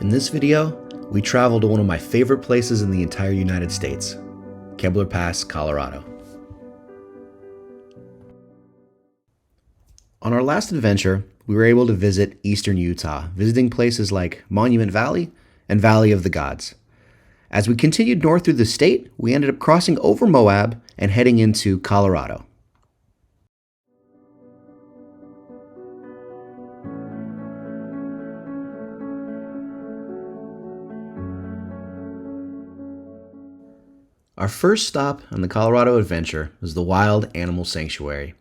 In this video, we travel to one of my favorite places in the entire United States, Kebler Pass, Colorado. On our last adventure, we were able to visit eastern Utah, visiting places like Monument Valley and Valley of the Gods. As we continued north through the state, we ended up crossing over Moab and heading into Colorado. Our first stop on the Colorado adventure was the Wild Animal Sanctuary.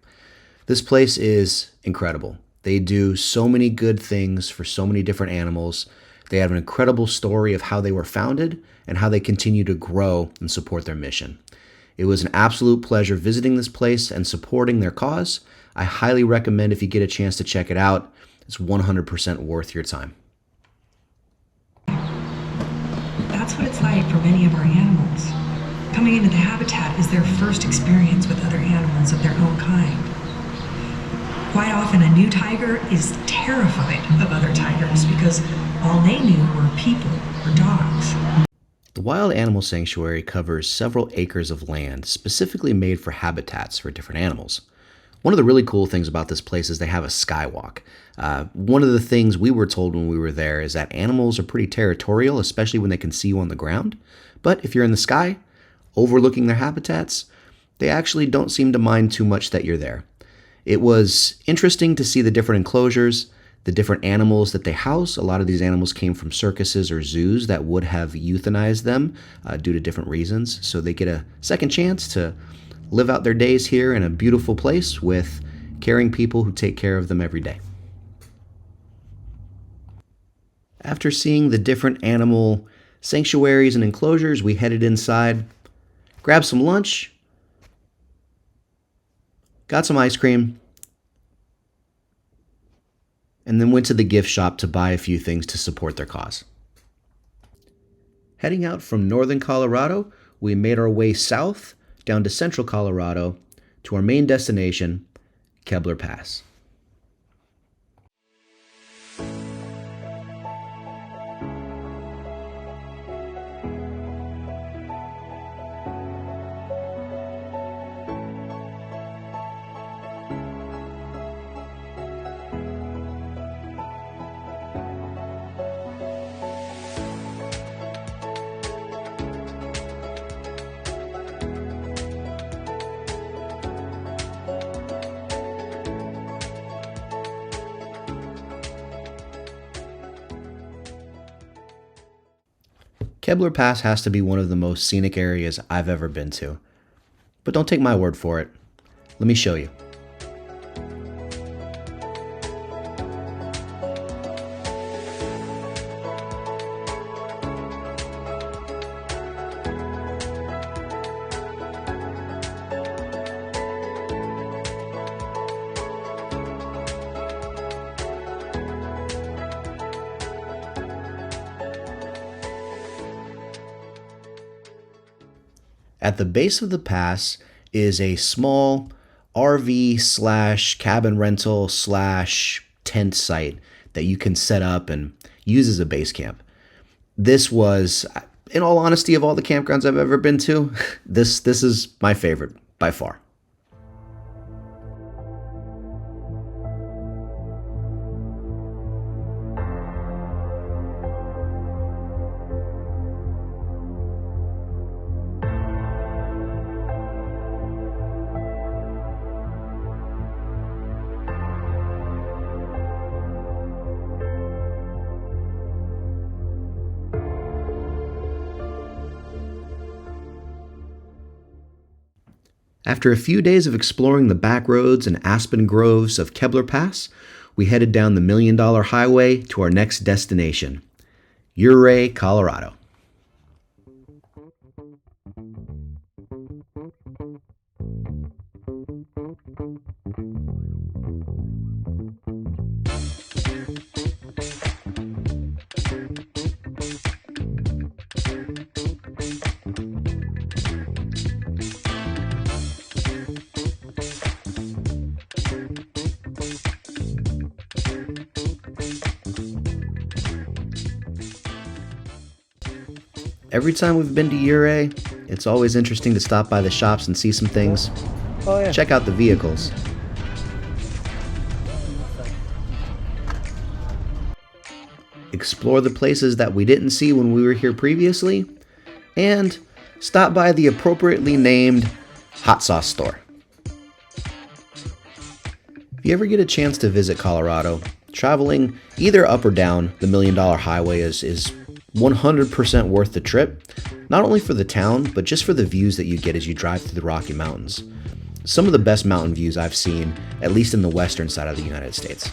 This place is incredible. They do so many good things for so many different animals. They have an incredible story of how they were founded and how they continue to grow and support their mission. It was an absolute pleasure visiting this place and supporting their cause. I highly recommend if you get a chance to check it out. It's 100% worth your time. That's what it's like for many of our animals. Coming into the habitat is their first experience with other animals of their own kind. Quite often, a new tiger is terrified of other tigers because all they knew were people or dogs. The Wild Animal Sanctuary covers several acres of land specifically made for habitats for different animals. One of the really cool things about this place is they have a skywalk. One of the things we were told when we were there is that animals are pretty territorial, especially when they can see you on the ground. But if you're in the sky, overlooking their habitats, they actually don't seem to mind too much that you're there. It was interesting to see the different enclosures, the different animals that they house. A lot of these animals came from circuses or zoos that would have euthanized them due to different reasons. So they get a second chance to live out their days here in a beautiful place with caring people who take care of them every day. After seeing the different animal sanctuaries and enclosures, we headed inside, grabbed some lunch, got some ice cream, and then went to the gift shop to buy a few things to support their cause. Heading out from northern Colorado, we made our way south down to central Colorado to our main destination, Kebler Pass. Kebler Pass has to be one of the most scenic areas I've ever been to. But don't take my word for it. Let me show you. At the base of the pass is a small RV/cabin rental/ tent site that you can set up and use as a base camp. This was, in all honesty, of all the campgrounds I've ever been to, this is my favorite by far. After a few days of exploring the back roads and aspen groves of Kebler Pass, we headed down the $1 Million Highway to our next destination, Ouray, Colorado. Every time we've been to Ouray, it's always interesting to stop by the shops and see some things. Oh yeah. Check out the vehicles. Explore the places that we didn't see when we were here previously, and stop by the appropriately named hot sauce store. If you ever get a chance to visit Colorado, traveling either up or down the $1 Million Highway is 100% worth the trip, not only for the town, but just for the views that you get as you drive through the Rocky Mountains. Some of the best mountain views I've seen, at least in the western side of the United States.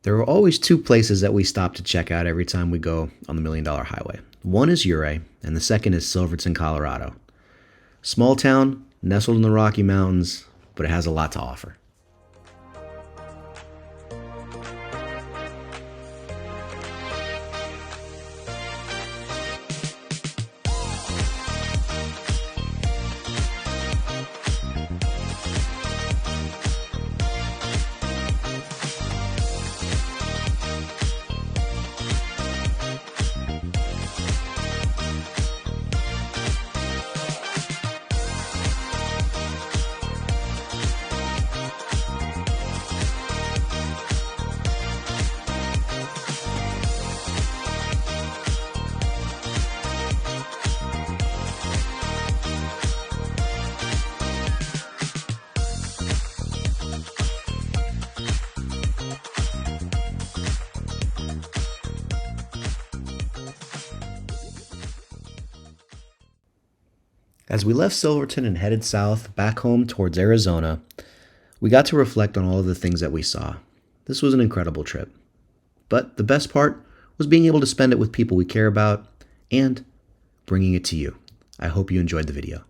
There are always two places that we stop to check out every time we go on the $1 Million Highway. One is Ouray, and the second is Silverton, Colorado. Small town, nestled in the Rocky Mountains, but it has a lot to offer. As we left Silverton and headed south, back home towards Arizona, we got to reflect on all of the things that we saw. This was an incredible trip. But the best part was being able to spend it with people we care about and bringing it to you. I hope you enjoyed the video.